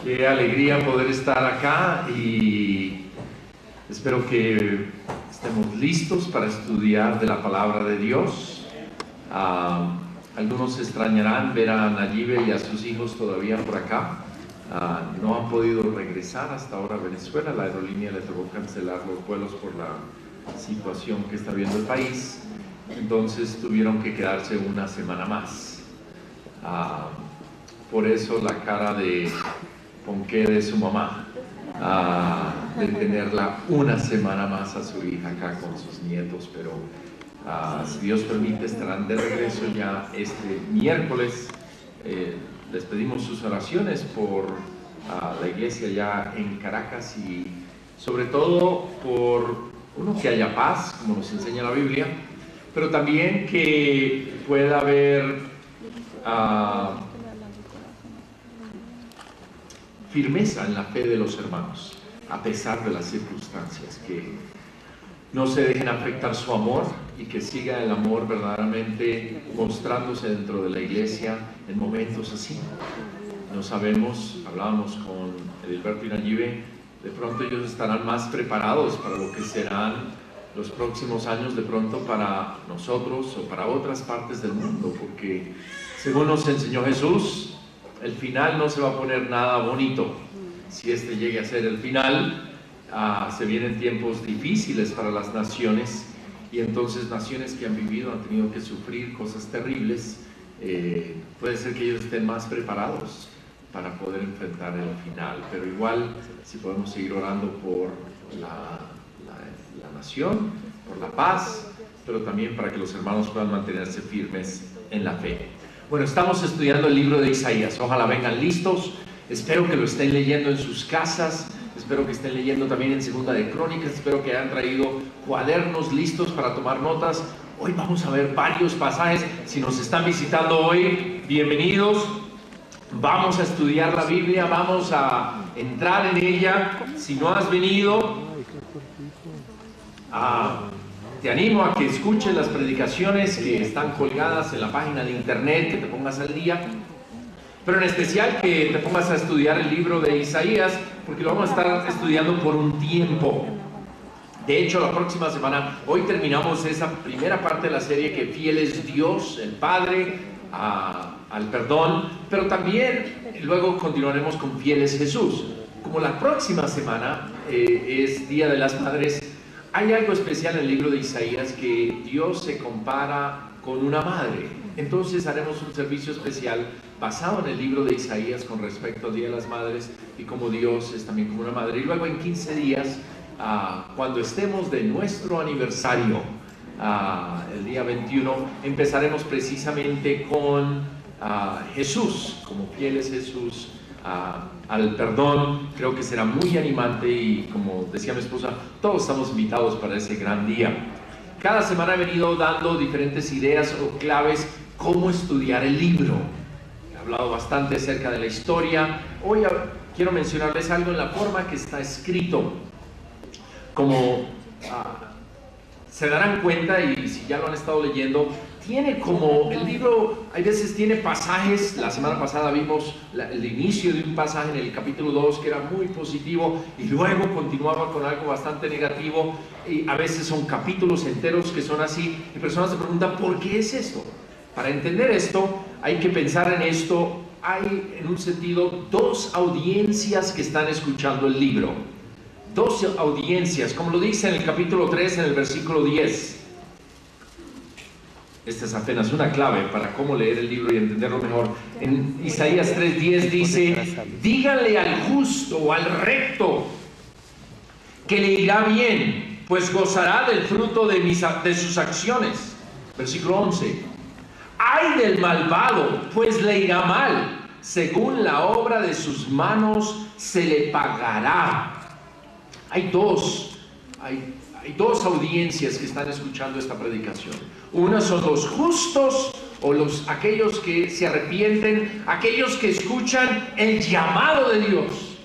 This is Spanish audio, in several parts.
Qué alegría poder estar acá y espero que estemos listos para estudiar de la palabra de Dios. Algunos extrañarán ver a Nayibe y a sus hijos todavía por acá. No han podido regresar hasta ahora a Venezuela. La aerolínea le tocó cancelar los vuelos por la situación que está viendo el país. Entonces tuvieron que quedarse una semana más. Por eso la cara de Ponqué de su mamá, de tenerla una semana más a su hija acá con sus nietos, pero si Dios permite estarán de regreso ya este miércoles. Les pedimos sus oraciones por la iglesia ya en Caracas y sobre todo por que haya paz, como nos enseña la Biblia, pero también que pueda haber firmeza en la fe de los hermanos, a pesar de las circunstancias, que no se dejen afectar su amor y que siga el amor verdaderamente mostrándose dentro de la iglesia en momentos así. No sabemos, hablábamos con Edilberto y Nayibe, de pronto ellos estarán más preparados para lo que serán los próximos años de pronto para nosotros o para otras partes del mundo, porque según nos enseñó Jesús, el final no se va a poner nada bonito. Si este llegue a ser el final, se vienen tiempos difíciles para las naciones, y entonces naciones que han vivido, han tenido que sufrir cosas terribles, puede ser que ellos estén más preparados para poder enfrentar el final. Pero igual, si podemos seguir orando por la nación, por la paz, pero también para que los hermanos puedan mantenerse firmes en la fe. Bueno, estamos estudiando el libro de Isaías. Ojalá vengan listos. Espero que lo estén leyendo en sus casas. Espero que estén leyendo también en Segunda de Crónicas. Espero que hayan traído cuadernos listos para tomar notas. Hoy vamos a ver varios pasajes. Si nos están visitando hoy, bienvenidos. Vamos a estudiar la Biblia, vamos a entrar en ella. Si no has venido, te animo a que escuches las predicaciones que están colgadas en la página de internet, que te pongas al día, pero en especial que te pongas a estudiar el libro de Isaías, porque lo vamos a estar estudiando por un tiempo. De hecho, la próxima semana, hoy terminamos esa primera parte de la serie, que fiel es Dios, el Padre, al perdón, pero también luego continuaremos con fiel es Jesús. Como la próxima semana es Día de las Madres, hay algo especial en el libro de Isaías, que Dios se compara con una madre. Entonces haremos un servicio especial basado en el libro de Isaías con respecto al Día de las Madres y cómo Dios es también como una madre. Y luego en 15 días, cuando estemos de nuestro aniversario, el día 21, empezaremos precisamente con Jesús, como fiel es Jesús, al perdón. Creo que será muy animante y, como decía mi esposa, todos estamos invitados para ese gran día. Cada semana he venido dando diferentes ideas o claves cómo estudiar el libro. He hablado bastante acerca de la historia. Hoy quiero mencionarles algo en la forma que está escrito. Como se darán cuenta, y si ya lo han estado leyendo, tiene como el libro, hay veces tiene pasajes. La semana pasada vimos el inicio de un pasaje en el capítulo 2 que era muy positivo y luego continuaba con algo bastante negativo, y a veces son capítulos enteros que son así, y personas se preguntan ¿por qué es esto? Para entender esto hay que pensar en esto. Hay en un sentido dos audiencias que están escuchando el libro, dos audiencias, como lo dice en el capítulo 3 en el versículo 10. Esta es apenas una clave para cómo leer el libro y entenderlo mejor. En Isaías 3:10 dice: díganle al justo o al recto que le irá bien, pues gozará del fruto de sus acciones. Versículo 11: ay del malvado, pues le irá mal, según la obra de sus manos se le pagará. Hay dos audiencias que están escuchando esta predicación. Una son los justos, o aquellos que se arrepienten, aquellos que escuchan el llamado de Dios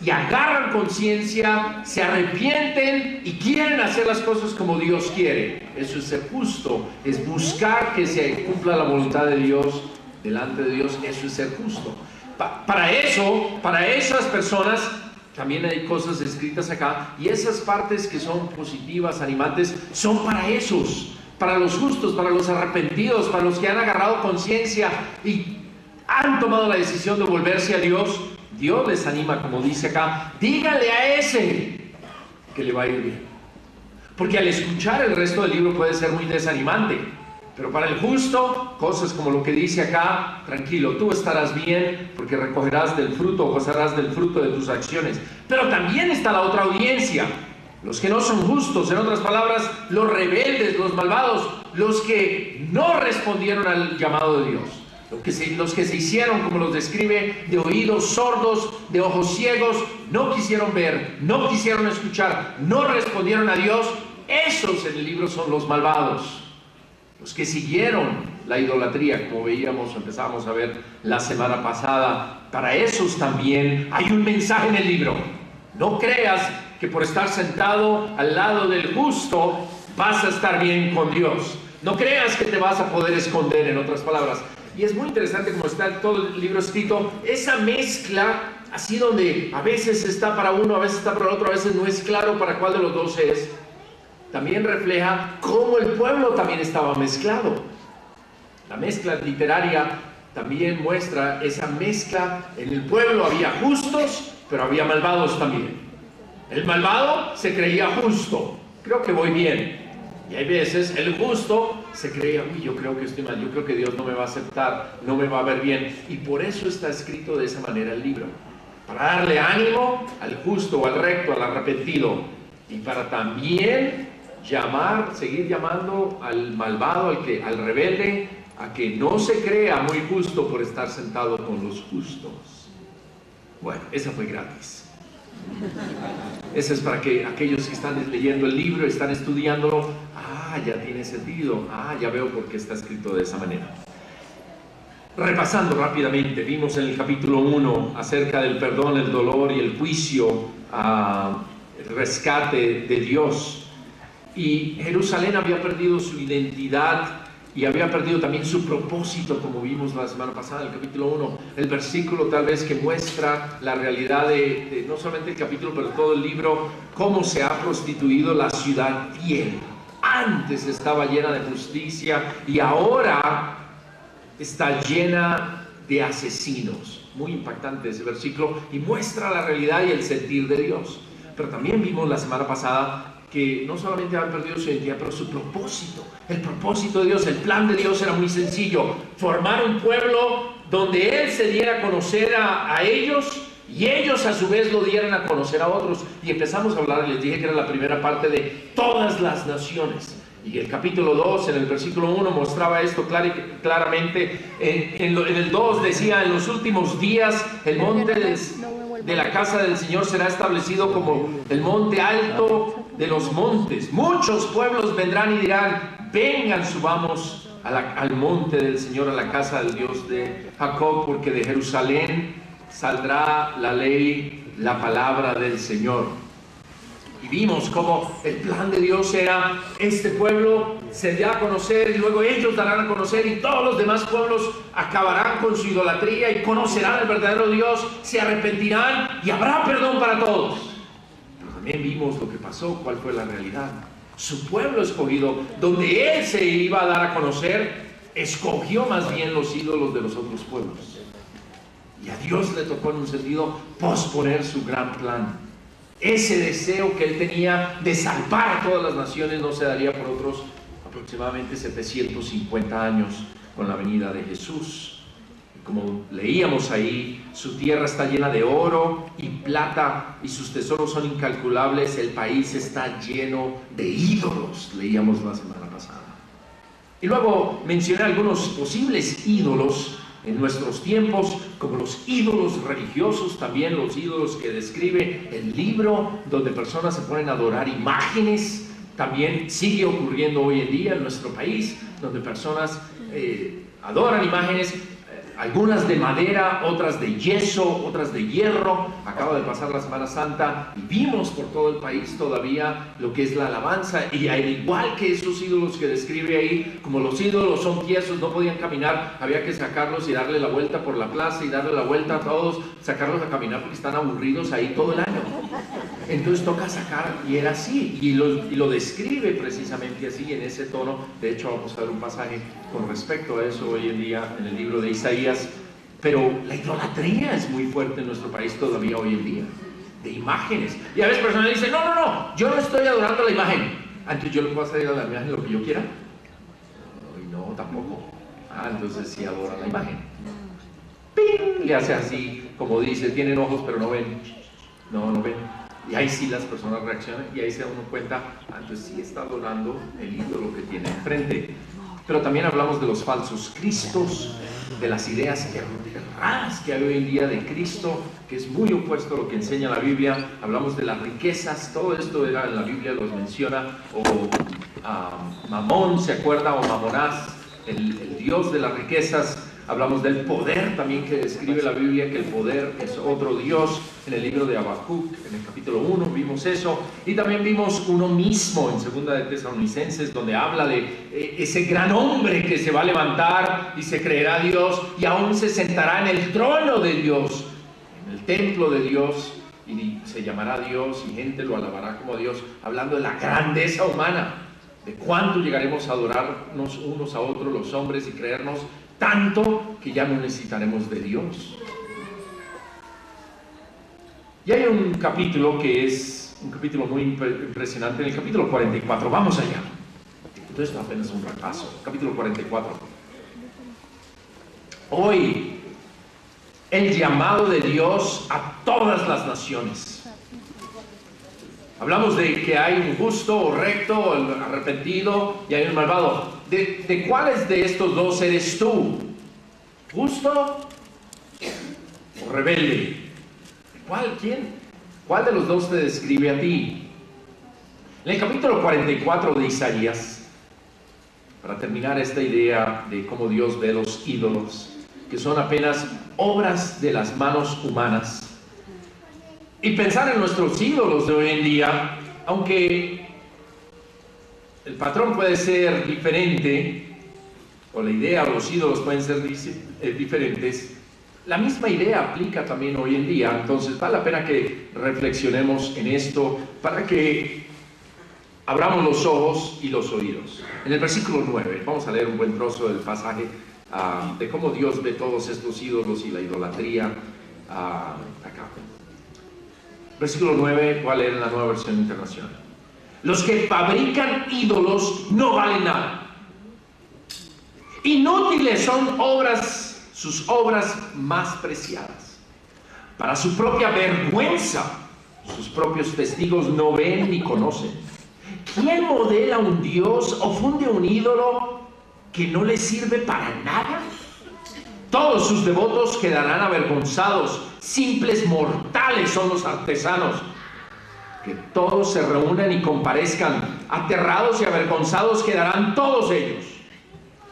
y agarran conciencia, se arrepienten y quieren hacer las cosas como Dios quiere. Eso es ser justo, es buscar que se cumpla la voluntad de Dios delante de Dios. Eso es ser justo. Para esas personas, también hay cosas escritas acá, y esas partes que son positivas, animantes, son para esos, para los justos, para los arrepentidos, para los que han agarrado conciencia y han tomado la decisión de volverse a Dios. Dios les anima, como dice acá, díganle a ese que le va a ir bien. Porque al escuchar el resto del libro puede ser muy desanimante, pero para el justo, cosas como lo que dice acá, tranquilo, tú estarás bien porque recogerás del fruto, gozarás del fruto de tus acciones. Pero también está la otra audiencia, los que no son justos, en otras palabras, los rebeldes, los malvados, los que no respondieron al llamado de Dios. Los que se hicieron, como los describe, de oídos sordos, de ojos ciegos, no quisieron ver, no quisieron escuchar, no respondieron a Dios. Esos en el libro son los malvados. Los que siguieron la idolatría, como veíamos, empezamos a ver la semana pasada. Para esos también hay un mensaje en el libro. No creas que por estar sentado al lado del justo vas a estar bien con Dios. No creas que te vas a poder esconder, en otras palabras. Y es muy interesante como está todo el libro escrito, esa mezcla, así donde a veces está para uno, a veces está para el otro, a veces no es claro para cuál de los dos es. También refleja cómo el pueblo también estaba mezclado. La mezcla literaria también muestra esa mezcla. En el pueblo había justos, pero había malvados también. El malvado se creía justo, creo que voy bien. Y hay veces el justo se creía, uy, yo creo que estoy mal, yo creo que Dios no me va a aceptar, no me va a ver bien. Y por eso está escrito de esa manera el libro. Para darle ánimo al justo o al recto, al arrepentido. Y para también seguir llamando al malvado, al rebelde, a que no se crea muy justo por estar sentado con los justos. Bueno, esa fue gratis. Esa es para que aquellos que están leyendo el libro, están estudiándolo, ya tiene sentido, ya veo por qué está escrito de esa manera. Repasando rápidamente, vimos en el capítulo 1 acerca del perdón, el dolor y el juicio, el rescate de Dios. Y Jerusalén había perdido su identidad y había perdido también su propósito, como vimos la semana pasada en el capítulo 1. El versículo tal vez que muestra la realidad de no solamente el capítulo, pero todo el libro, cómo se ha prostituido la ciudad fiel. Antes estaba llena de justicia y ahora está llena de asesinos. Muy impactante ese versículo y muestra la realidad y el sentir de Dios. Pero también vimos la semana pasada que no solamente han perdido su identidad, pero su propósito. El propósito de Dios, el plan de Dios era muy sencillo: formar un pueblo donde Él se diera a conocer a ellos y ellos a su vez lo dieran a conocer a otros. Y empezamos a hablar, les dije que era la primera parte de todas las naciones. Y el capítulo 2, en el versículo 1, mostraba esto claramente. En el 2 decía, en los últimos días el monte de la casa del Señor será establecido como el monte alto de los montes. Muchos pueblos vendrán y dirán, vengan, subamos al monte del Señor, a la casa del Dios de Jacob, porque de Jerusalén saldrá la ley, la palabra del Señor. Y vimos cómo el plan de Dios era, este pueblo se da a conocer y luego ellos darán a conocer y todos los demás pueblos acabarán con su idolatría y conocerán al verdadero Dios, se arrepentirán y habrá perdón para todos. Pero también vimos lo que pasó, cuál fue la realidad. Su pueblo escogido, donde Él se iba a dar a conocer, escogió más bien los ídolos de los otros pueblos. Y a Dios le tocó en un sentido posponer su gran plan. Ese deseo que Él tenía de salvar a todas las naciones no se daría por otros aproximadamente 750 años con la venida de Jesús. Y como leíamos ahí, su tierra está llena de oro y plata y sus tesoros son incalculables. El país está lleno de ídolos, leíamos la semana pasada. Y luego mencioné algunos posibles ídolos en nuestros tiempos, como los ídolos religiosos, también los ídolos que describe el libro, donde personas se ponen a adorar imágenes. También sigue ocurriendo hoy en día en nuestro país, donde personas adoran imágenes. algunas de madera, otras de yeso, otras de hierro. Acaba de pasar la Semana Santa y vimos por todo el país todavía lo que es la alabanza, y al igual que esos ídolos que describe ahí, como los ídolos son tiesos, no podían caminar, había que sacarlos y darle la vuelta por la plaza y darle la vuelta a todos, sacarlos a caminar porque están aburridos ahí todo el año. Entonces toca sacar, y era así, y lo describe precisamente así, en ese tono. De hecho, vamos a ver un pasaje con respecto a eso hoy en día en el libro de Isaías. Pero la idolatría es muy fuerte en nuestro país todavía hoy en día, de imágenes. Y a veces personas dicen, no, yo no estoy adorando la imagen. Entonces yo le puedo hacer a la imagen lo que yo quiera. No, tampoco. Entonces sí adora la imagen. ¡Ping! Le hace así, como dice, tienen ojos pero no ven. No ven. Y ahí sí las personas reaccionan, y ahí se da uno cuenta, entonces sí está adorando el ídolo que tiene enfrente. Pero también hablamos de los falsos cristos, de las ideas erradas que hay hoy en día de Cristo, que es muy opuesto a lo que enseña la Biblia. Hablamos de las riquezas, todo esto era en la Biblia, los menciona, o Mamón, ¿se acuerda? O Mamonás, el dios de las riquezas. Hablamos del poder también que describe la Biblia, que el poder es otro Dios. En el libro de Habacuc, en el capítulo 1, vimos eso. Y también vimos uno mismo en Segunda de Tesalonicenses, donde habla de ese gran hombre que se va a levantar y se creerá Dios, y aún se sentará en el trono de Dios, en el templo de Dios, y se llamará Dios, y gente lo alabará como Dios, hablando de la grandeza humana, de cuánto llegaremos a adorarnos unos a otros los hombres y creernos tanto que ya no necesitaremos de Dios. Y hay un capítulo que es un capítulo muy impresionante, en el capítulo 44, vamos allá. Entonces apenas un repaso, capítulo 44. Hoy, el llamado de Dios a todas las naciones. Hablamos de que hay un justo o recto, o arrepentido, y hay un malvado. ¿De cuáles de estos dos eres tú? ¿Justo o rebelde? ¿Quién? ¿Cuál de los dos te describe a ti? En el capítulo 44 de Isaías, para terminar esta idea de cómo Dios ve los ídolos, que son apenas obras de las manos humanas, y pensar en nuestros ídolos de hoy en día, aunque el patrón puede ser diferente, o la idea o los ídolos pueden ser diferentes, la misma idea aplica también hoy en día. Entonces vale la pena que reflexionemos en esto para que abramos los ojos y los oídos. En el versículo 9, vamos a leer un buen trozo del pasaje de cómo Dios ve todos estos ídolos y la idolatría acá. Versículo 9, voy a leer en la Nueva Versión Internacional. Los que fabrican ídolos no valen nada. Inútiles son sus obras más preciadas. Para su propia vergüenza, sus propios testigos no ven ni conocen. ¿Quién modela un dios o funde un ídolo que no le sirve para nada? Todos sus devotos quedarán avergonzados. Simples mortales son los artesanos. Que todos se reúnan y comparezcan. Aterrados y avergonzados quedarán todos ellos.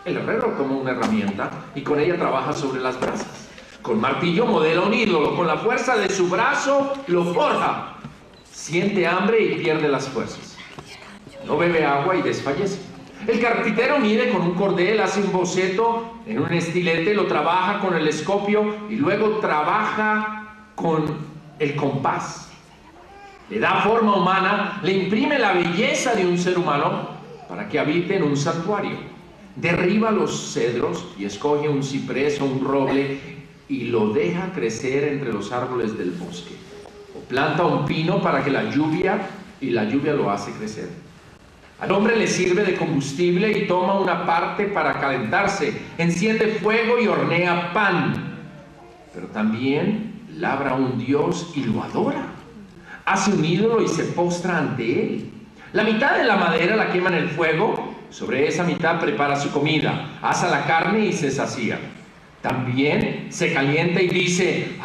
El herrero toma una herramienta y con ella trabaja sobre las brasas. Con martillo modela un ídolo. Con la fuerza de su brazo lo forja. Siente hambre y pierde las fuerzas. No bebe agua y desfallece. El carpintero mide con un cordel, hace un boceto en un estilete, lo trabaja con el escopio y luego trabaja con el compás. Le da forma humana, le imprime la belleza de un ser humano para que habite en un santuario. Derriba los cedros y escoge un ciprés o un roble y lo deja crecer entre los árboles del bosque. O planta un pino para que la lluvia lo hace crecer. Al hombre le sirve de combustible y toma una parte para calentarse. Enciende fuego y hornea pan. Pero también labra un dios y lo adora. Hace un ídolo y se postra ante él. La mitad de la madera la quema en el fuego. Sobre esa mitad prepara su comida. Asa la carne y se sacía. También se calienta y dice: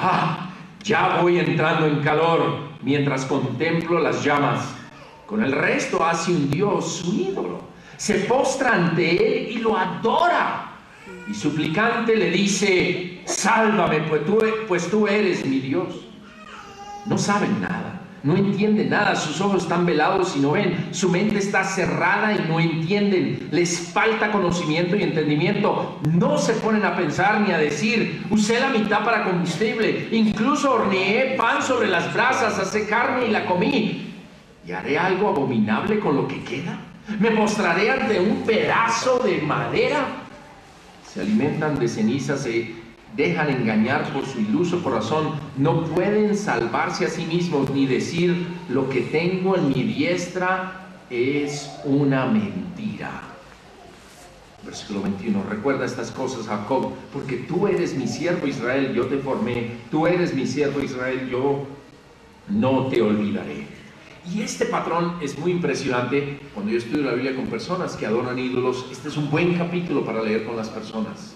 ya voy entrando en calor, mientras contemplo las llamas. Con el resto hace un dios, su ídolo. Se postra ante él y lo adora. Y suplicante le dice: sálvame, pues tú eres mi Dios. No saben nada, no entienden nada, sus ojos están velados y no ven, su mente está cerrada y no entienden, les falta conocimiento y entendimiento, no se ponen a pensar ni a decir: usé la mitad para combustible, incluso horneé pan sobre las brasas, asé carne y la comí, y haré algo abominable con lo que queda. Me postraré ante un pedazo de madera. Se alimentan de cenizas, se dejan engañar por su iluso corazón, no pueden salvarse a sí mismos ni decir: lo que tengo en mi diestra es una mentira. Versículo 21, recuerda estas cosas, Jacob, porque tú eres mi siervo Israel, yo te formé, tú eres mi siervo Israel, yo no te olvidaré. Y este patrón es muy impresionante. Cuando yo estudio la Biblia con personas que adoran ídolos, este es un buen capítulo para leer con las personas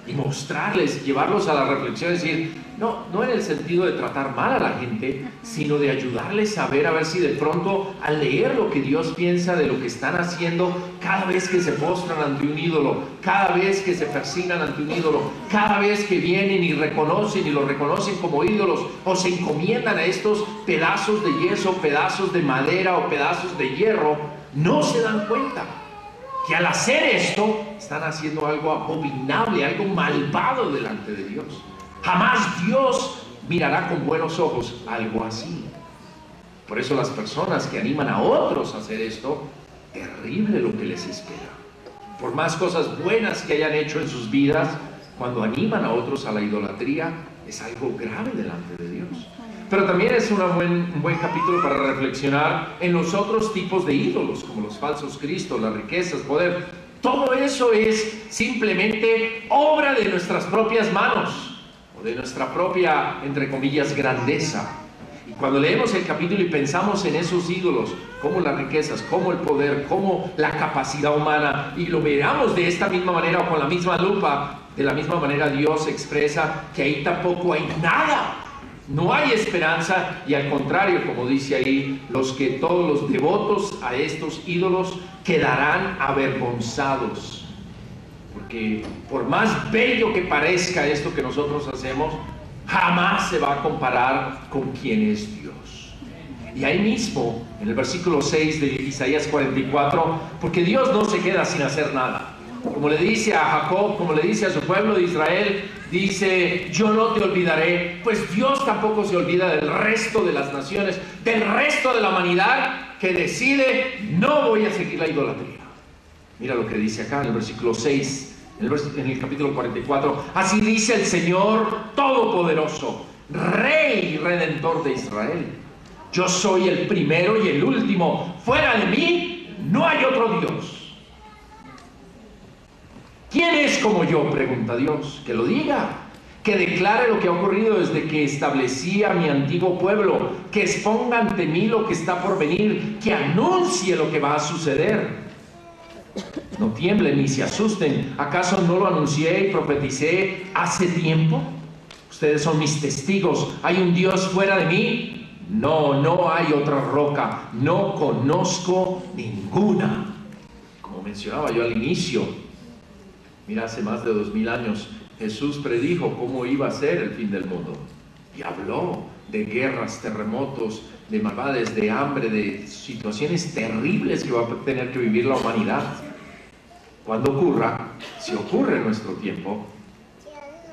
y mostrarles, llevarlos a la reflexión, decir, no en el sentido de tratar mal a la gente, sino de ayudarles a ver si de pronto, al leer lo que Dios piensa de lo que están haciendo, cada vez que se postran ante un ídolo, cada vez que se persignan ante un ídolo, cada vez que vienen y lo reconocen como ídolos, o se encomiendan a estos pedazos de yeso, pedazos de madera o pedazos de hierro, no se dan cuenta que al hacer esto están haciendo algo abominable, algo malvado delante de Dios. Jamás Dios mirará con buenos ojos algo así. Por eso las personas que animan a otros a hacer esto, terrible lo que les espera. Por más cosas buenas que hayan hecho en sus vidas, cuando animan a otros a la idolatría, es algo grave delante de Dios. Pero también es un buen capítulo para reflexionar en los otros tipos de ídolos, como los falsos cristos, las riquezas, poder. Todo eso es simplemente obra de nuestras propias manos, o de nuestra propia, entre comillas, grandeza. Y cuando leemos el capítulo y pensamos en esos ídolos, como las riquezas, como el poder, como la capacidad humana, y lo miramos de esta misma manera o con la misma lupa, de la misma manera Dios expresa que ahí tampoco hay nada. No hay esperanza, y al contrario, como dice ahí, todos los devotos a estos ídolos quedarán avergonzados. Porque por más bello que parezca esto que nosotros hacemos, jamás se va a comparar con quien es Dios. Y ahí mismo, en el versículo 6 de Isaías 44, porque Dios no se queda sin hacer nada. Como le dice a Jacob, como le dice a su pueblo de Israel, dice: yo no te olvidaré. Pues Dios tampoco se olvida del resto de las naciones, del resto de la humanidad que decide: no voy a seguir la idolatría. Mira lo que dice acá en el versículo 6, en el capítulo 44. Así dice el Señor Todopoderoso, Rey y Redentor de Israel: yo soy el primero y el último, fuera de mí no hay otro Dios. ¿Quién es como yo?, pregunta Dios. Que lo diga, que declare lo que ha ocurrido desde que establecí a mi antiguo pueblo, que exponga ante mí lo que está por venir, que anuncie lo que va a suceder. No tiemblen ni se asusten. ¿Acaso no lo anuncié y profeticé hace tiempo? Ustedes son mis testigos. ¿Hay un Dios fuera de mí? No hay otra roca. No conozco ninguna. Como mencionaba yo al inicio, mira, hace más de 2000 años Jesús predijo cómo iba a ser el fin del mundo. Y habló de guerras, terremotos, de maldades, de hambre, de situaciones terribles que va a tener que vivir la humanidad. Cuando ocurra, si ocurre en nuestro tiempo,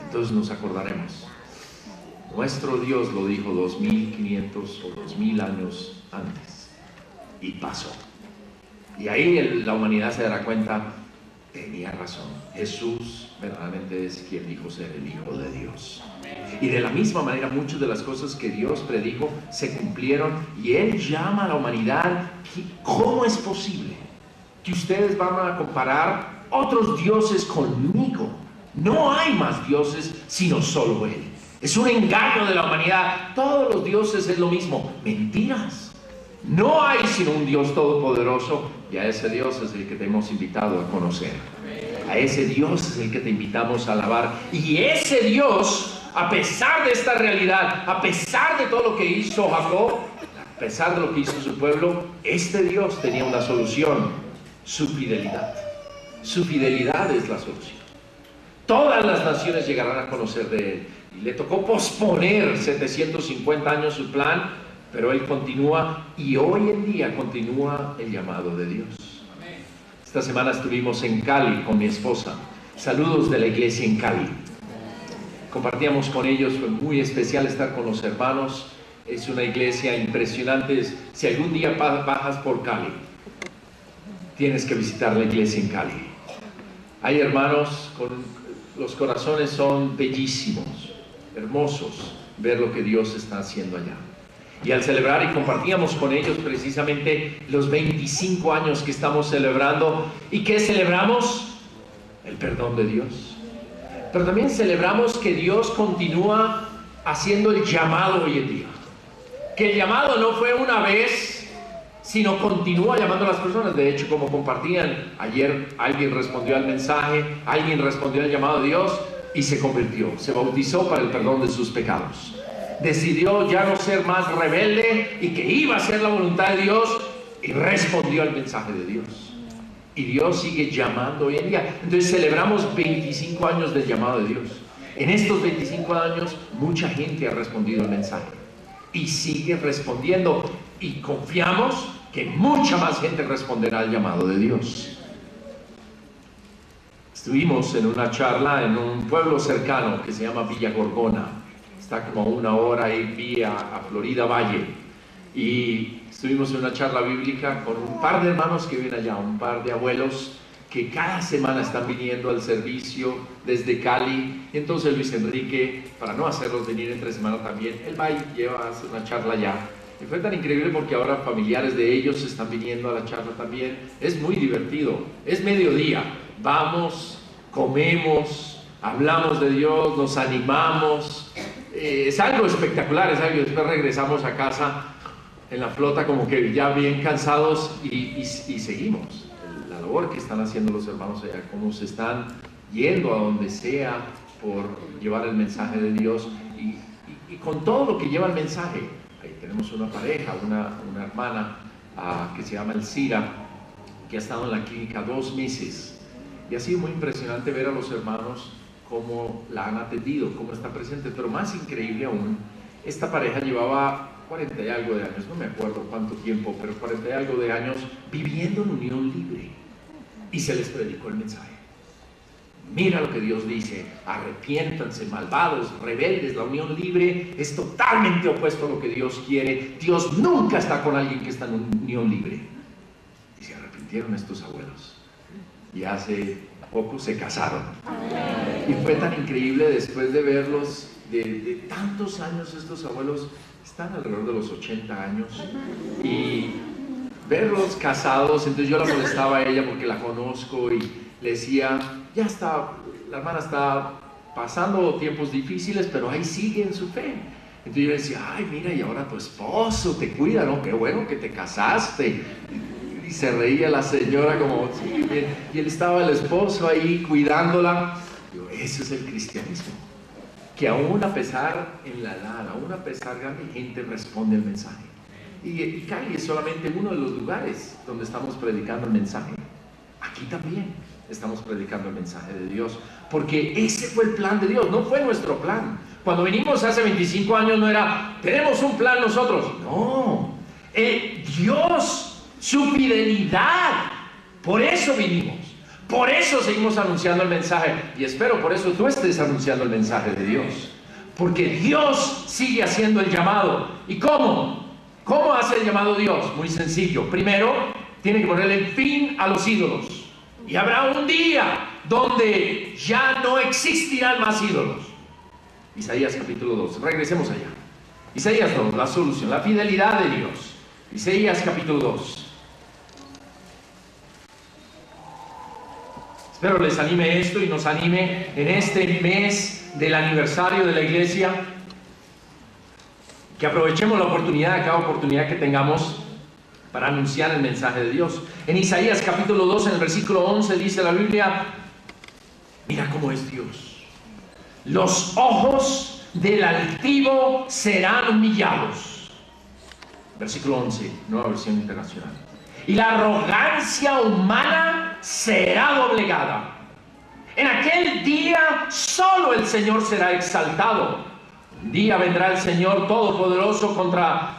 entonces nos acordaremos. Nuestro Dios lo dijo 2500 o 2000 años antes. Y pasó. Y ahí la humanidad se dará cuenta: tenía razón, Jesús verdaderamente es quien dijo ser el Hijo de Dios. Y de la misma manera, muchas de las cosas que Dios predijo se cumplieron, y Él llama a la humanidad: ¿cómo es posible que ustedes van a comparar otros dioses conmigo? No hay más dioses sino solo Él. Es un engaño de la humanidad. Todos los dioses es lo mismo. Mentiras. No hay sino un Dios todopoderoso, y a ese Dios es el que te hemos invitado a conocer. A ese Dios es el que te invitamos a alabar. Y ese Dios, a pesar de esta realidad, a pesar de todo lo que hizo Jacob, a pesar de lo que hizo su pueblo, este Dios tenía una solución: su fidelidad. Su fidelidad es la solución. Todas las naciones llegarán a conocer de Él. Y le tocó posponer 750 años su plan, pero Él continúa y hoy en día continúa el llamado de Dios. Esta semana estuvimos en Cali con mi esposa. Saludos de la iglesia en Cali. Compartíamos con ellos, fue muy especial estar con los hermanos. Es una iglesia impresionante. Si algún día bajas por Cali, tienes que visitar la iglesia en Cali. Hay hermanos los corazones son bellísimos, hermosos, ver lo que Dios está haciendo allá. Y al celebrar, y compartíamos con ellos precisamente los 25 años que estamos celebrando. ¿Y qué celebramos? El perdón de Dios. Pero también celebramos que Dios continúa haciendo el llamado hoy en día. Que el llamado no fue una vez, sino continúa llamando a las personas. De hecho, como compartían ayer, alguien respondió al mensaje, alguien respondió al llamado de Dios y se convirtió, se bautizó para el perdón de sus pecados. Decidió ya no ser más rebelde y que iba a hacer la voluntad de Dios y respondió al mensaje de Dios. Y Dios sigue llamando hoy en día. Entonces celebramos 25 años del llamado de Dios. En estos 25 años mucha gente ha respondido al mensaje y sigue respondiendo, y confiamos que mucha más gente responderá al llamado de Dios. Estuvimos en una charla en un pueblo cercano que se llama Villa Gorgona. Está como a 1 hora y vía a Florida Valle. Y estuvimos en una charla bíblica con un par de hermanos que viven allá, un par de abuelos que cada semana están viniendo al servicio desde Cali. Y entonces Luis Enrique, para no hacerlos venir entre semana también, él va y hace una charla allá. Y fue tan increíble porque ahora familiares de ellos están viniendo a la charla también. Es muy divertido, es mediodía, vamos, comemos, hablamos de Dios, nos animamos. Es algo espectacular, es algo. Después regresamos a casa en la flota como que ya bien cansados y seguimos la labor que están haciendo los hermanos allá, cómo se están yendo a donde sea por llevar el mensaje de Dios y con todo lo que lleva el mensaje. Ahí tenemos una pareja, una hermana que se llama Elcira, que ha estado en la clínica 2 meses y ha sido muy impresionante ver a los hermanos cómo la han atendido, cómo está presente. Pero más increíble aún, esta pareja llevaba 40 y algo de años, no me acuerdo cuánto tiempo, pero 40 y algo de años viviendo en unión libre, y se les predicó el mensaje. Mira lo que Dios dice: arrepiéntanse, malvados, rebeldes. La unión libre es totalmente opuesto a lo que Dios quiere. Dios nunca está con alguien que está en unión libre. Y se arrepintieron estos abuelos y hace poco se casaron. Y fue tan increíble después de verlos de tantos años. Estos abuelos están alrededor de los 80 años y verlos casados. Entonces yo la molestaba a ella porque la conozco y le decía: ya está, la hermana está pasando tiempos difíciles, pero ahí sigue en su fe. Entonces yo le decía: ay, mira, y ahora tu esposo te cuida, ¿no? Qué bueno que te casaste. Y se reía la señora como, sí, y él estaba, el esposo, ahí cuidándola. Digo, eso es el cristianismo, que aún a pesar en la edad, aún a pesar grande, gente responde el mensaje. Y Cali es solamente uno de los lugares donde estamos predicando el mensaje. Aquí también estamos predicando el mensaje de Dios, porque ese fue el plan de Dios, no fue nuestro plan. Cuando venimos hace 25 años no era: tenemos un plan nosotros. No, Dios, su fidelidad, por eso vinimos, por eso seguimos anunciando el mensaje, y espero por eso tú estés anunciando el mensaje de Dios, porque Dios sigue haciendo el llamado. ¿Y cómo? ¿Cómo hace el llamado Dios? Muy sencillo. Primero, tiene que ponerle fin a los ídolos, y habrá un día donde ya no existirán más ídolos. Isaías capítulo 2, regresemos allá. Isaías 2, la solución, la fidelidad de Dios. Isaías capítulo 2. Espero les anime esto y nos anime en este mes del aniversario de la iglesia, que aprovechemos la oportunidad, cada oportunidad que tengamos, para anunciar el mensaje de Dios. En Isaías capítulo 2, en el versículo 11, dice la Biblia: mira cómo es Dios. Los ojos del altivo serán humillados. Versículo 11, nueva versión internacional. Y la arrogancia humana será doblegada. En aquel día solo el Señor será exaltado. Un día vendrá el Señor Todopoderoso contra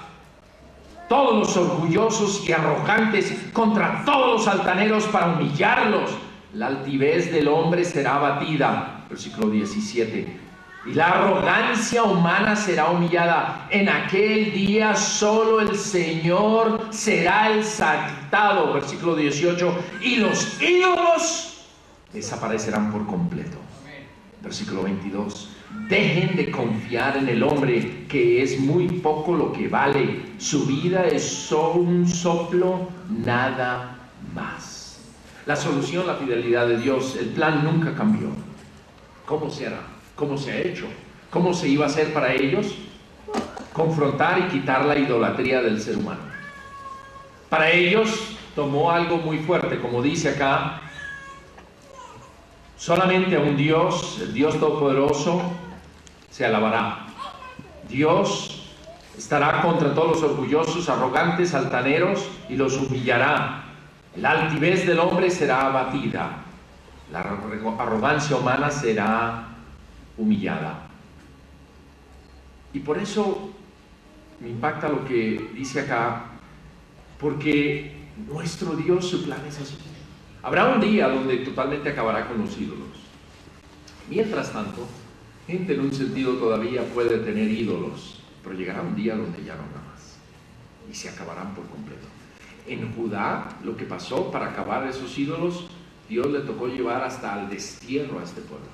todos los orgullosos y arrogantes, contra todos los altaneros para humillarlos. La altivez del hombre será abatida. Versículo 17. Y la arrogancia humana será humillada. En aquel día solo el Señor será exaltado. Versículo 18. Y los ídolos desaparecerán por completo. Versículo 22. Dejen de confiar en el hombre, que es muy poco lo que vale. Su vida es solo un soplo, nada más. La solución, la fidelidad de Dios. El plan nunca cambió. ¿Cómo se hará? ¿Cómo se ha hecho? ¿Cómo se iba a hacer para ellos? Confrontar y quitar la idolatría del ser humano. Para ellos tomó algo muy fuerte, como dice acá: solamente a un Dios, el Dios Todopoderoso, se alabará. Dios estará contra todos los orgullosos, arrogantes, altaneros, y los humillará. La altivez del hombre será abatida. La arrogancia humana será humillada. Y por eso me impacta lo que dice acá, porque nuestro Dios, su plan es así. Habrá un día donde totalmente acabará con los ídolos. Mientras tanto, gente en un sentido todavía puede tener ídolos, pero llegará un día donde ya no habrá más y se acabarán por completo. En Judá, lo que pasó para acabar esos ídolos, Dios le tocó llevar hasta al destierro a este pueblo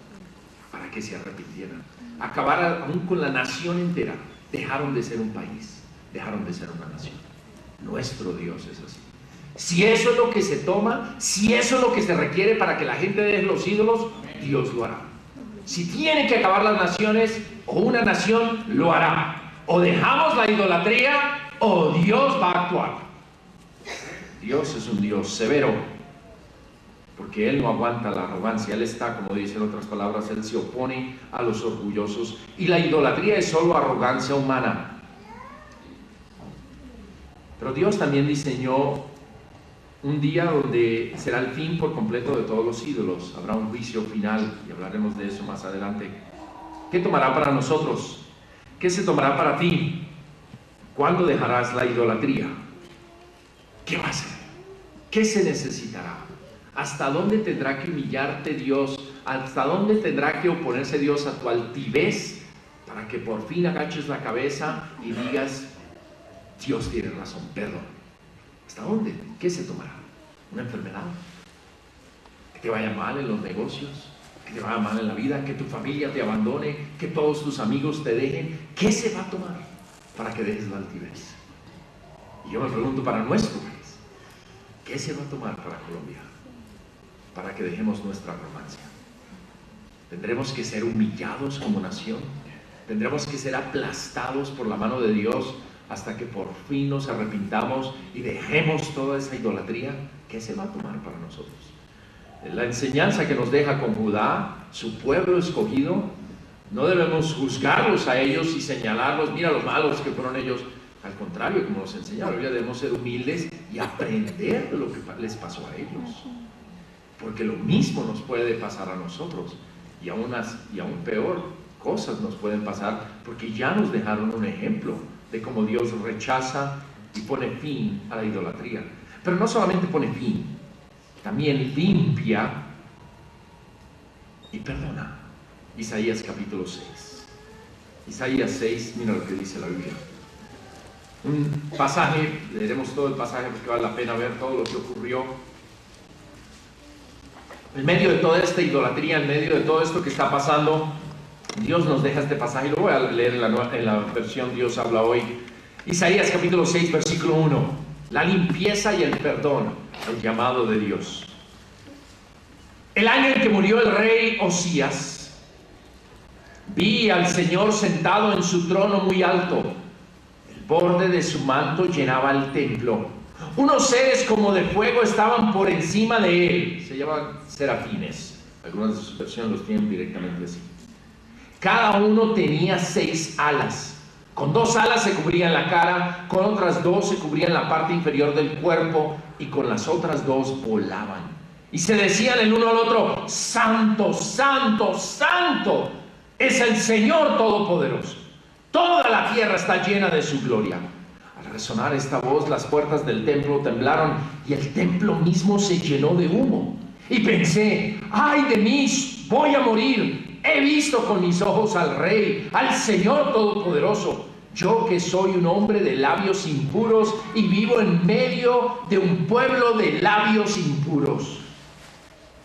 para que se arrepintieran. Acabar aún con la nación entera. Dejaron de ser un país, dejaron de ser una nación. Nuestro Dios es así. Si eso es lo que se toma, si eso es lo que se requiere para que la gente deje los ídolos, Dios lo hará. Si tiene que acabar las naciones, o una nación, lo hará. O dejamos la idolatría, o Dios va a actuar. Dios es un Dios severo, porque Él no aguanta la arrogancia. Él está, como dicen otras palabras, Él se opone a los orgullosos. Y la idolatría es solo arrogancia humana. Pero Dios también diseñó un día donde será el fin por completo de todos los ídolos. Habrá un juicio final, y hablaremos de eso más adelante. ¿Qué tomará para nosotros? ¿Qué se tomará para ti? ¿Cuándo dejarás la idolatría? ¿Qué va a hacer? ¿Qué se necesitará? ¿Hasta dónde tendrá que humillarte Dios? ¿Hasta dónde tendrá que oponerse Dios a tu altivez para que por fin agaches la cabeza y digas: Dios tiene razón, perdón? ¿Hasta dónde? ¿Qué se tomará? ¿Una enfermedad? ¿Que te vaya mal en los negocios? ¿Que te vaya mal en la vida? ¿Que tu familia te abandone? ¿Que todos tus amigos te dejen? ¿Qué se va a tomar para que dejes la altivez? Y yo me pregunto, para nuestro país, ¿qué se va a tomar para Colombia para que dejemos nuestra arrogancia? ¿Tendremos que ser humillados como nación? ¿Tendremos que ser aplastados por la mano de Dios hasta que por fin nos arrepintamos y dejemos toda esa idolatría? ¿Qué se va a tomar para nosotros? La enseñanza que nos deja con Judá, su pueblo escogido, no debemos juzgarlos a ellos y señalarlos: mira los malos que fueron ellos. Al contrario, como nos enseñaron, ya debemos ser humildes y aprender de lo que les pasó a ellos, porque lo mismo nos puede pasar a nosotros, y aún peor cosas nos pueden pasar, porque ya nos dejaron un ejemplo de cómo Dios rechaza y pone fin a la idolatría. Pero no solamente pone fin, también limpia y perdona. Isaías capítulo 6. Isaías 6, mira lo que dice la Biblia. Un pasaje, leeremos todo el pasaje porque vale la pena ver todo lo que ocurrió. En medio de toda esta idolatría, en medio de todo esto que está pasando, Dios nos deja este pasaje. Lo voy a leer en la versión Dios habla hoy. Isaías capítulo 6, versículo 1. La limpieza y el perdón, el llamado de Dios. El año en que murió el rey Osías, vi al Señor sentado en su trono muy alto. El borde de su manto llenaba el templo. Unos seres como de fuego estaban por encima de él. Se llaman serafines. Algunas de sus versiones los tienen directamente así. Cada uno tenía 6 alas. Con 2 alas se cubrían la cara, con otras 2 se cubrían la parte inferior del cuerpo, y con las otras 2 volaban. Y se decían el uno al otro: Santo, santo, santo es el Señor Todopoderoso. Toda la tierra está llena de su gloria. Al resonar esta voz, las puertas del templo temblaron y el templo mismo se llenó de humo. Y pensé: ay de mí, voy a morir. He visto con mis ojos al Rey, al Señor Todopoderoso. Yo que soy un hombre de labios impuros y vivo en medio de un pueblo de labios impuros.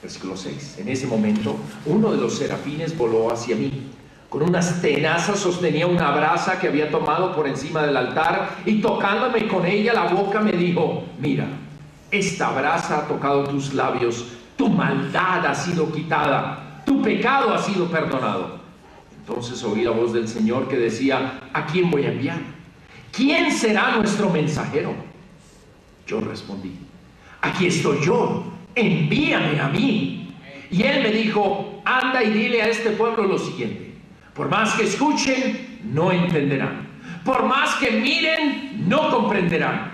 Versículo 6. En ese momento, uno de los serafines voló hacia mí. Con unas tenazas sostenía una brasa que había tomado por encima del altar, y tocándome con ella la boca me dijo: mira, esta brasa ha tocado tus labios, tu maldad ha sido quitada, tu pecado ha sido perdonado. Entonces oí la voz del Señor que decía: ¿a quién voy a enviar? ¿Quién será nuestro mensajero? Yo respondí: aquí estoy yo, envíame a mí. Y él me dijo: anda y dile a este pueblo lo siguiente: por más que escuchen, no entenderán. Por más que miren, no comprenderán.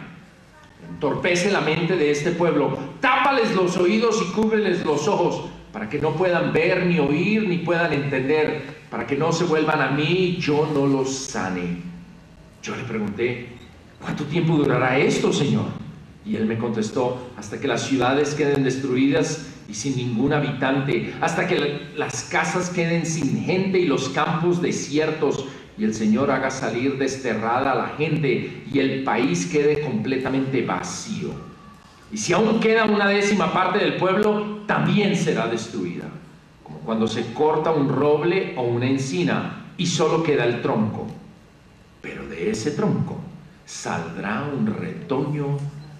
Entorpece la mente de este pueblo, tápales los oídos y cúbreles los ojos, para que no puedan ver, ni oír, ni puedan entender, para que no se vuelvan a mí y yo no los sane. Yo le pregunté: ¿cuánto tiempo durará esto, Señor? Y él me contestó: hasta que las ciudades queden destruidas y sin ningún habitante, hasta que las casas queden sin gente y los campos desiertos, y el Señor haga salir desterrada a la gente y el país quede completamente vacío. Y si aún queda una décima parte del pueblo, también será destruida, como cuando se corta un roble o una encina y solo queda el tronco. Pero de ese tronco saldrá un retoño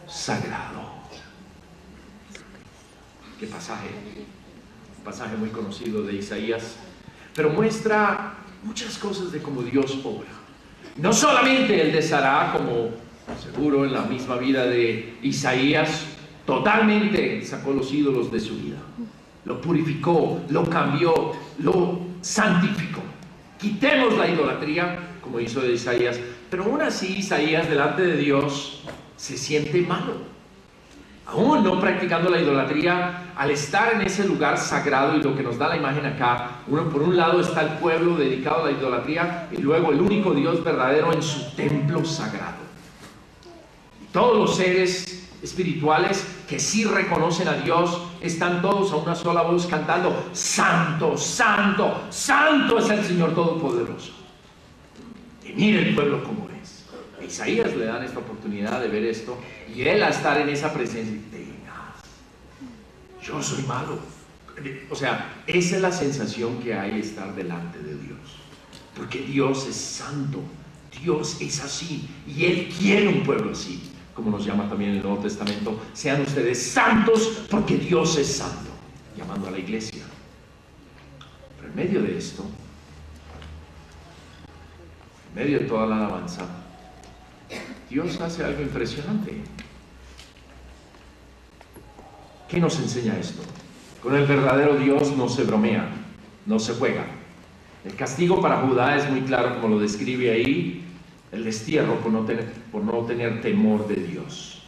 sagrado. ¿Qué pasaje? Un pasaje muy conocido de Isaías, pero muestra muchas cosas de cómo Dios obra. No solamente Él deshará, como seguro en la misma vida de Isaías, totalmente sacó los ídolos de su vida, lo purificó, lo cambió, lo santificó. Quitemos la idolatría, como hizo de Isaías, pero aún así Isaías delante de Dios se siente malo. Aún no practicando la idolatría, al estar en ese lugar sagrado, y lo que nos da la imagen acá, por un lado está el pueblo dedicado a la idolatría, y luego el único Dios verdadero en su templo sagrado. Y todos los seres espirituales que sí reconocen a Dios están todos a una sola voz cantando: Santo, Santo, Santo es el Señor Todopoderoso. Y mire el pueblo como es. A Isaías le dan esta oportunidad de ver esto, y él, a estar en esa presencia, yo soy malo. O sea, esa es la sensación que hay estar delante de Dios, porque Dios es santo, Dios es así, y Él quiere un pueblo así, como nos llama también el Nuevo Testamento: sean ustedes santos porque Dios es santo, llamando a la iglesia. Pero en medio de esto, en medio de toda la alabanza, Dios hace algo impresionante. ¿Qué nos enseña esto? Con el verdadero Dios no se bromea, no se juega. El castigo para Judá es muy claro, como lo describe ahí: el destierro por no tener temor de Dios.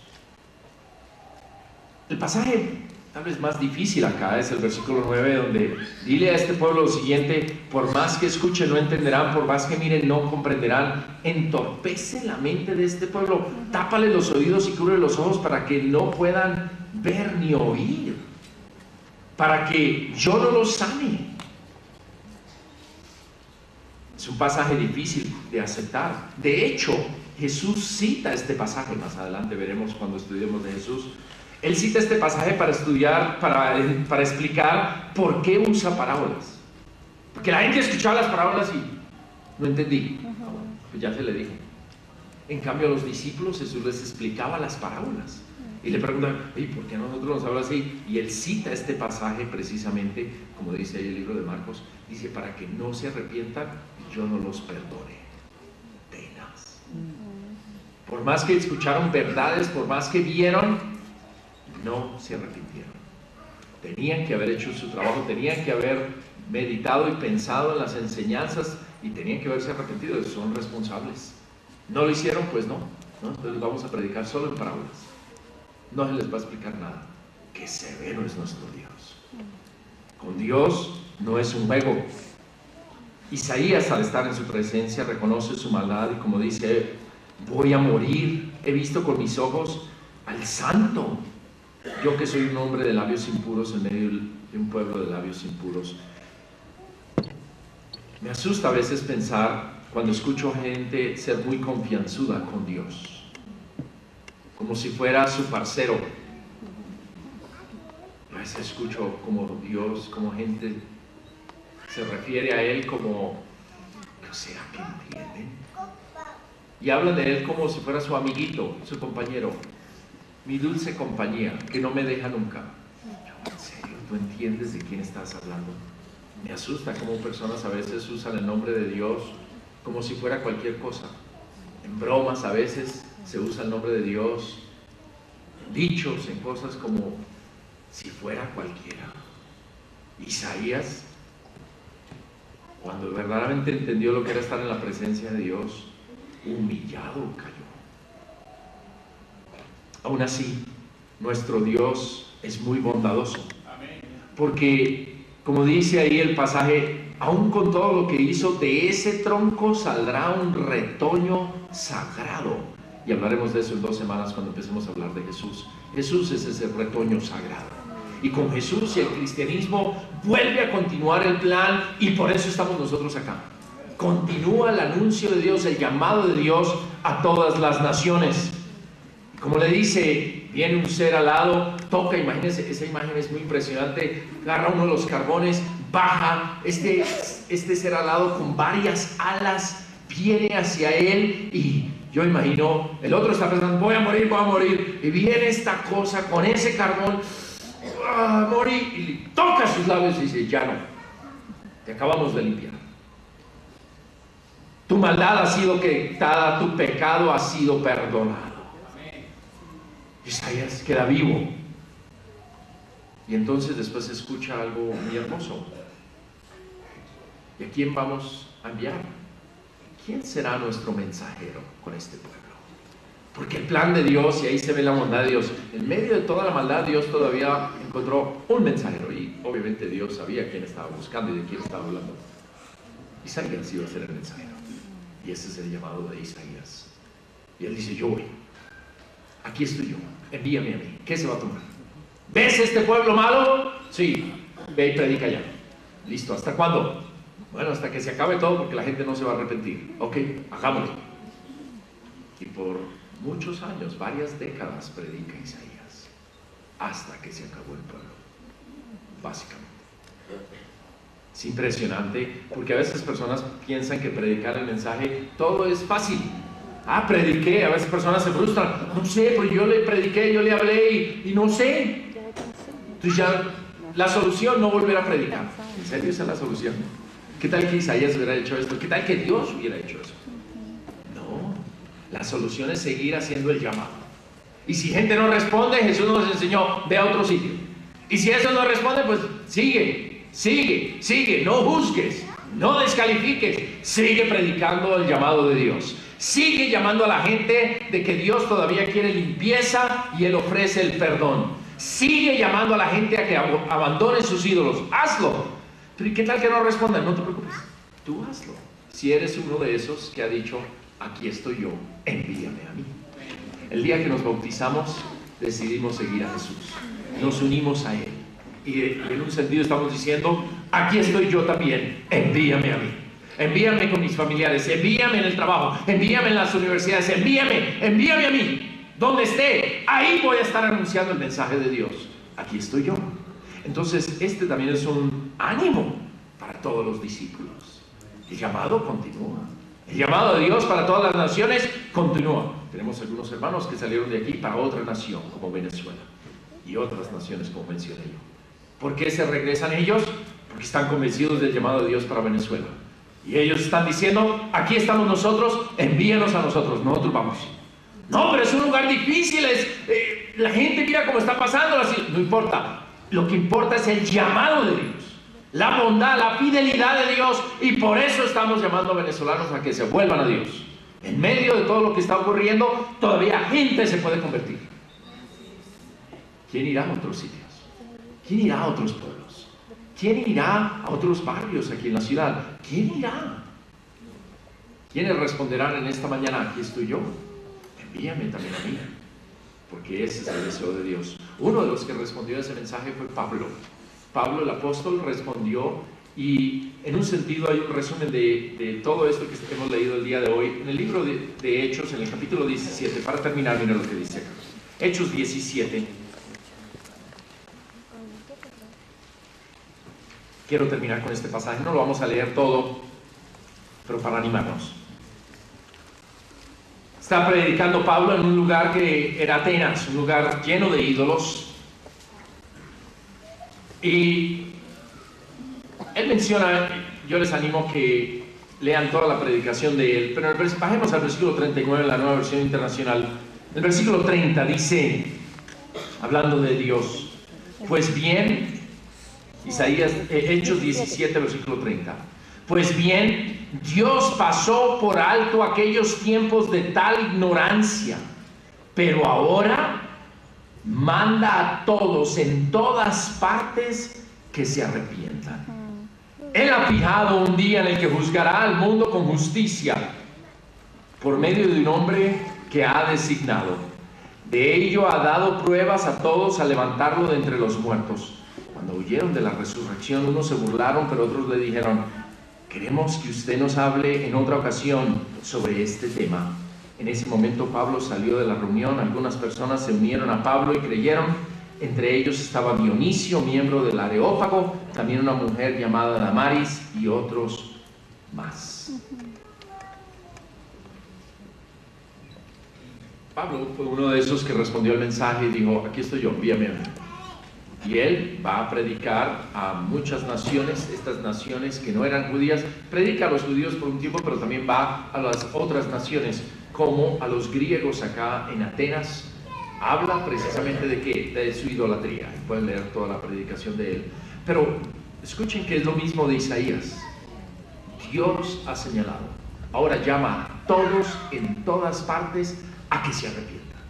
El pasaje tal vez más difícil acá es el versículo 9, donde dile a este pueblo lo siguiente: por más que escuchen no entenderán, por más que miren no comprenderán. Entorpece la mente de este pueblo, tápale los oídos y cubre los ojos para que no puedan ver ni oír, para que yo no los sane. Es un pasaje difícil de aceptar. De hecho, Jesús cita este pasaje, más adelante veremos cuando estudiemos de Jesús. Él cita este pasaje para estudiar, para explicar por qué usa parábolas. Porque la gente escuchaba las parábolas y no entendí. Pues ya se le dijo. En cambio, a los discípulos Jesús les explicaba las parábolas. Y le preguntan: ¿y por qué nosotros nos habla así? Y él cita este pasaje precisamente, como dice ahí el libro de Marcos, dice: para que no se arrepientan y yo no los perdone. Tenaz. Por más que escucharon verdades, por más que vieron, no se arrepintieron. Tenían que haber hecho su trabajo, tenían que haber meditado y pensado en las enseñanzas, y tenían que haberse arrepentido. Son responsables. No lo hicieron, pues no. Entonces vamos a predicar solo en parábolas. No se les va a explicar nada. qué severo es nuestro Dios. Con Dios no es un juego. Isaías, al estar en su presencia, reconoce su maldad y como dice, voy a morir, he visto con mis ojos al santo. Yo que soy un hombre de labios impuros en medio de un pueblo de labios impuros. Me asusta a veces pensar, cuando escucho gente ser muy confianzuda con Dios, como si fuera su parcero. A veces escucho como Dios, como gente se refiere a Él como, ¿no será que entienden? Y hablan de Él como si fuera su amiguito, su compañero, mi dulce compañía, que no me deja nunca. ¿En serio? ¿Tú entiendes de quién estás hablando? Me asusta cómo personas a veces usan el nombre de Dios como si fuera cualquier cosa. En bromas a veces se usa el nombre de Dios, en dichos, en cosas como si fuera cualquiera. Isaías, cuando verdaderamente entendió lo que era estar en la presencia de Dios, humillado cayó. Aún así, nuestro Dios es muy bondadoso, porque como dice ahí el pasaje, aún con todo lo que hizo, de ese tronco saldrá un retoño sagrado. Y hablaremos de eso en 2 semanas cuando empecemos a hablar de Jesús. Jesús es ese retoño sagrado. Y con Jesús y el cristianismo vuelve a continuar el plan, y por eso estamos nosotros acá. Continúa el anuncio de Dios, el llamado de Dios a todas las naciones. Como le dice, viene un ser alado, toca, imagínense, esa imagen es muy impresionante, agarra uno de los carbones, baja, este ser alado con varias alas, viene hacia él, y yo imagino, el otro está pensando, voy a morir, y viene esta cosa con ese carbón, morir, y toca sus labios y dice, ya no, te acabamos de limpiar. Tu maldad ha sido quitada, tu pecado ha sido perdonado. Isaías queda vivo. Y entonces después escucha algo muy hermoso. ¿Y a quién vamos a enviar? ¿Quién será nuestro mensajero con este pueblo? Porque el plan de Dios, y ahí se ve la bondad de Dios, en medio de toda la maldad, Dios todavía encontró un mensajero. Y obviamente Dios sabía quién estaba buscando y de quién estaba hablando. Isaías iba a ser el mensajero. Y ese es el llamado de Isaías. Y él dice, yo voy. Aquí estoy yo. Envíame a mí. ¿Qué se va a tomar? ¿Ves este pueblo malo? Sí. Ve y predica ya. Listo. ¿Hasta cuándo? Bueno, hasta que se acabe todo, porque la gente no se va a arrepentir. Ok, hagámoslo. Y por muchos años, varias décadas, predica Isaías. Hasta que se acabó el pueblo. Básicamente. Es impresionante, porque a veces personas piensan que predicar el mensaje todo es fácil. Prediqué, a veces personas se frustran, no sé, pues yo le prediqué, yo le hablé y no sé. Entonces ya la solución, no volver a predicar. ¿En serio esa es la solución? ¿Qué tal que Isaías hubiera hecho esto? ¿Qué tal que Dios hubiera hecho eso? No, la solución es seguir haciendo el llamado. Y si gente no responde, Jesús nos enseñó, ve a otro sitio. Y si eso no responde, pues sigue, no juzgues, no descalifiques, sigue predicando el llamado de Dios. Sigue llamando a la gente de que Dios todavía quiere limpieza y Él ofrece el perdón. Sigue llamando a la gente a que abandone sus ídolos. Hazlo. Pero ¿y qué tal que no respondan? No te preocupes. Tú hazlo. Si eres uno de esos que ha dicho, aquí estoy yo, envíame a mí. El día que nos bautizamos, decidimos seguir a Jesús. Nos unimos a Él. Y en un sentido estamos diciendo, aquí estoy yo también, envíame a mí. Envíame con mis familiares, envíame en el trabajo, envíame en las universidades, envíame a mí. Donde esté, ahí voy a estar anunciando el mensaje de Dios. Aquí estoy yo. Entonces, este también es un ánimo para todos los discípulos. El llamado continúa. El llamado de Dios para todas las naciones continúa. Tenemos algunos hermanos que salieron de aquí para otra nación, como Venezuela, y otras naciones, como mencioné yo. ¿Por qué se regresan ellos? Porque están convencidos del llamado de Dios para Venezuela. Y ellos están diciendo, aquí estamos nosotros, envíenos a nosotros, nosotros vamos. No, pero es un lugar difícil, la gente mira cómo está pasando, no importa. Lo que importa es el llamado de Dios, la bondad, la fidelidad de Dios, y por eso estamos llamando a venezolanos a que se vuelvan a Dios. En medio de todo lo que está ocurriendo, todavía gente se puede convertir. ¿Quién irá a otros sitios? ¿Quién irá a otros pueblos? ¿Quién irá a otros barrios aquí en la ciudad? ¿Quién irá? ¿Quiénes responderán en esta mañana? Aquí estoy yo. Envíame también a mí. Porque ese es el deseo de Dios. Uno de los que respondió a ese mensaje fue Pablo. Pablo el apóstol respondió, y en un sentido hay un resumen de todo esto que hemos leído el día de hoy en el libro de Hechos, en el capítulo 17. Para terminar, mira lo que dice acá. Hechos 17. Quiero terminar con este pasaje, no lo vamos a leer todo, pero para animarnos. Está predicando Pablo en un lugar que era Atenas, un lugar lleno de ídolos. Y él menciona, yo les animo que lean toda la predicación de él, pero bajemos al versículo 39 en la Nueva Versión Internacional. El versículo 30 dice, hablando de Dios, pues bien, Isaías, Hechos 17, versículo 30. Pues bien, Dios pasó por alto aquellos tiempos de tal ignorancia, pero ahora manda a todos en todas partes que se arrepientan. Él ha fijado un día en el que juzgará al mundo con justicia por medio de un hombre que ha designado. De ello ha dado pruebas a todos al levantarlo de entre los muertos. Cuando oyeron de la resurrección, unos se burlaron, pero otros le dijeron: queremos que usted nos hable en otra ocasión sobre este tema. En ese momento Pablo salió de la reunión, algunas personas se unieron a Pablo y creyeron. Entre ellos estaba Dionisio, miembro del Areópago, también una mujer llamada Damaris y otros más. Pablo fue uno de esos que respondió al mensaje y dijo: aquí estoy yo, envíame a mí. Y él va a predicar a muchas naciones, estas naciones que no eran judías. Predica a los judíos por un tiempo, pero también va a las otras naciones, como a los griegos acá en Atenas. Habla precisamente de qué, de su idolatría. Pueden leer toda la predicación de él. Pero escuchen que es lo mismo de Isaías. Dios ha señalado, ahora llama a todos en todas partes a que se arrepientan.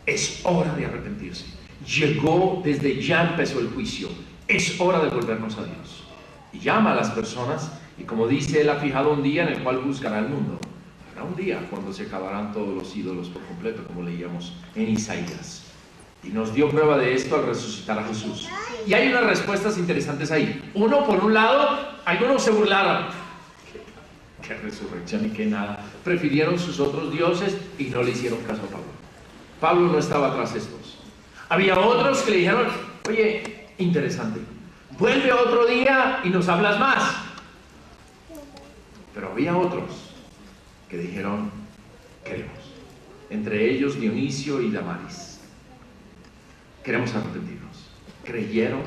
Es hora de arrepentirse. Llegó, desde ya empezó el juicio. Es hora de volvernos a Dios. Y llama a las personas, y como dice, Él ha fijado un día en el cual juzgará al mundo. Habrá un día cuando se acabarán todos los ídolos por completo, como leíamos en Isaías. Y nos dio prueba de esto al resucitar a Jesús. Y hay unas respuestas interesantes ahí. Uno, por un lado, algunos se burlaron. ¿Qué resurrección y qué nada? Prefirieron sus otros dioses y no le hicieron caso a Pablo. Pablo no estaba tras estos. Había otros que le dijeron: oye, interesante, vuelve otro día y nos hablas más. Pero había otros que dijeron: queremos. Entre ellos Dionisio y Damaris. Queremos arrepentirnos. Creyeron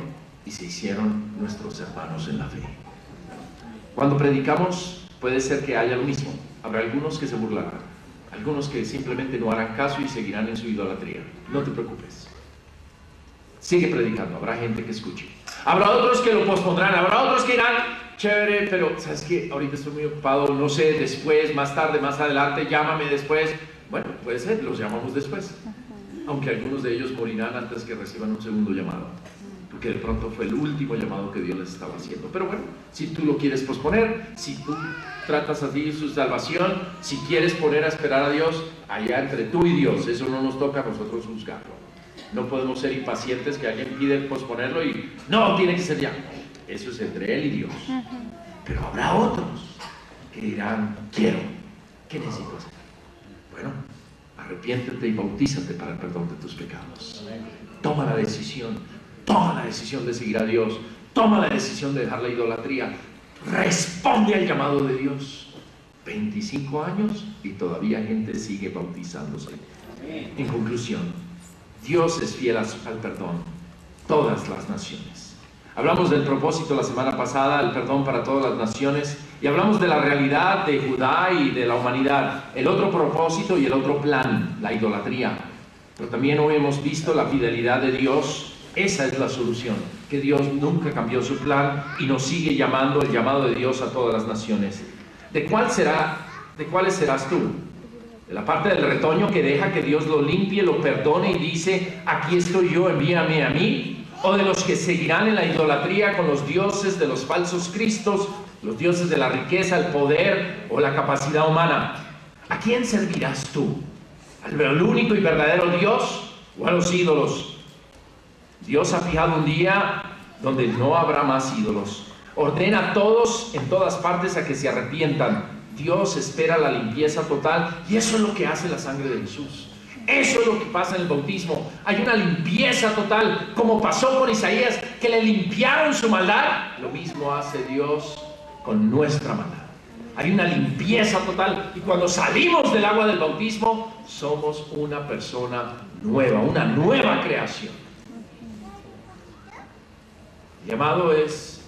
y se hicieron nuestros hermanos en la fe. Cuando predicamos, puede ser que haya lo mismo. Habrá algunos que se burlarán, algunos que simplemente no harán caso y seguirán en su idolatría. No te preocupes. Sigue predicando, habrá gente que escuche. Habrá otros que lo pospondrán, habrá otros que dirán: chévere, pero ¿sabes qué? Ahorita estoy muy ocupado, no sé, después, más tarde, más adelante, llámame después. Bueno, puede ser, los llamamos después. Aunque algunos de ellos morirán antes que reciban un segundo llamado, porque de pronto fue el último llamado que Dios les estaba haciendo. Pero bueno, si tú lo quieres posponer, si tú tratas así su salvación, si quieres poner a esperar a Dios, allá entre tú y Dios, eso no nos toca a nosotros juzgarlo. No podemos ser impacientes que alguien pide posponerlo y no, tiene que ser ya. Eso es entre él y Dios. Pero habrá otros que dirán: quiero, ¿qué necesito hacer? Bueno, arrepiéntete y bautízate para el perdón de tus pecados. Toma la decisión de seguir a Dios. Toma la decisión de dejar la idolatría. Responde al llamado de Dios. 25 años y todavía gente sigue bautizándose. En conclusión, Dios es fiel al perdón, todas las naciones. Hablamos del propósito la semana pasada, el perdón para todas las naciones, y hablamos de la realidad de Judá y de la humanidad, el otro propósito y el otro plan, la idolatría. Pero también hoy hemos visto la fidelidad de Dios. Esa es la solución, que Dios nunca cambió su plan y nos sigue llamando, el llamado de Dios a todas las naciones. ¿De cuáles serás tú? De la parte del retoño que deja que Dios lo limpie, lo perdone y dice: aquí estoy yo, envíame a mí. ¿O de los que seguirán en la idolatría con los dioses de los falsos cristos, los dioses de la riqueza, el poder o la capacidad humana? ¿A quién servirás tú? ¿Al único y verdadero Dios o a los ídolos? Dios ha fijado un día donde no habrá más ídolos. Ordena a todos en todas partes a que se arrepientan. Dios espera la limpieza total, y eso es lo que hace la sangre de Jesús. Eso es lo que pasa en el bautismo. Hay una limpieza total, como pasó con Isaías, que le limpiaron su maldad. Lo mismo hace Dios con nuestra maldad. Hay una limpieza total, y cuando salimos del agua del bautismo, somos una persona nueva, una nueva creación. El llamado es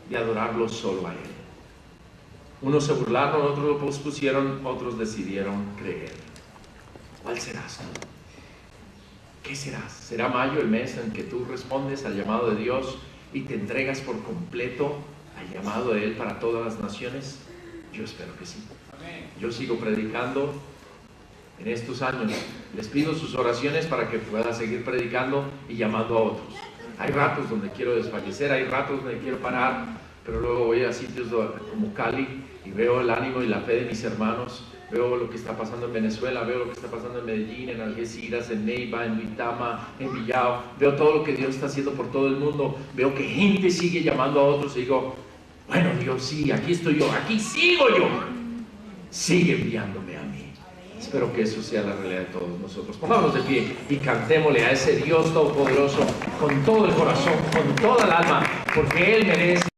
de adorarlo solo a Él. Unos se burlaron, otros lo pospusieron, otros decidieron creer. ¿Cuál serás tú? ¿Qué serás? ¿Será mayo el mes en que tú respondes al llamado de Dios y te entregas por completo al llamado de Él para todas las naciones? Yo espero que sí. Yo sigo predicando en estos años. Les pido sus oraciones para que pueda seguir predicando y llamando a otros. Hay ratos donde quiero desfallecer, hay ratos donde quiero parar, pero luego voy a sitios como Cali y veo el ánimo y la fe de mis hermanos. Veo lo que está pasando en Venezuela, veo lo que está pasando en Medellín, en Algeciras, en Neiva, en Duitama, en Villao. Veo todo lo que Dios está haciendo por todo el mundo. Veo que gente sigue llamando a otros y digo, bueno, Dios, sí, aquí estoy yo, aquí sigo yo. Sigue enviándome a mí. Espero que eso sea la realidad de todos nosotros. Pongámonos de pie y cantémosle a ese Dios todopoderoso con todo el corazón, con toda el alma, porque Él merece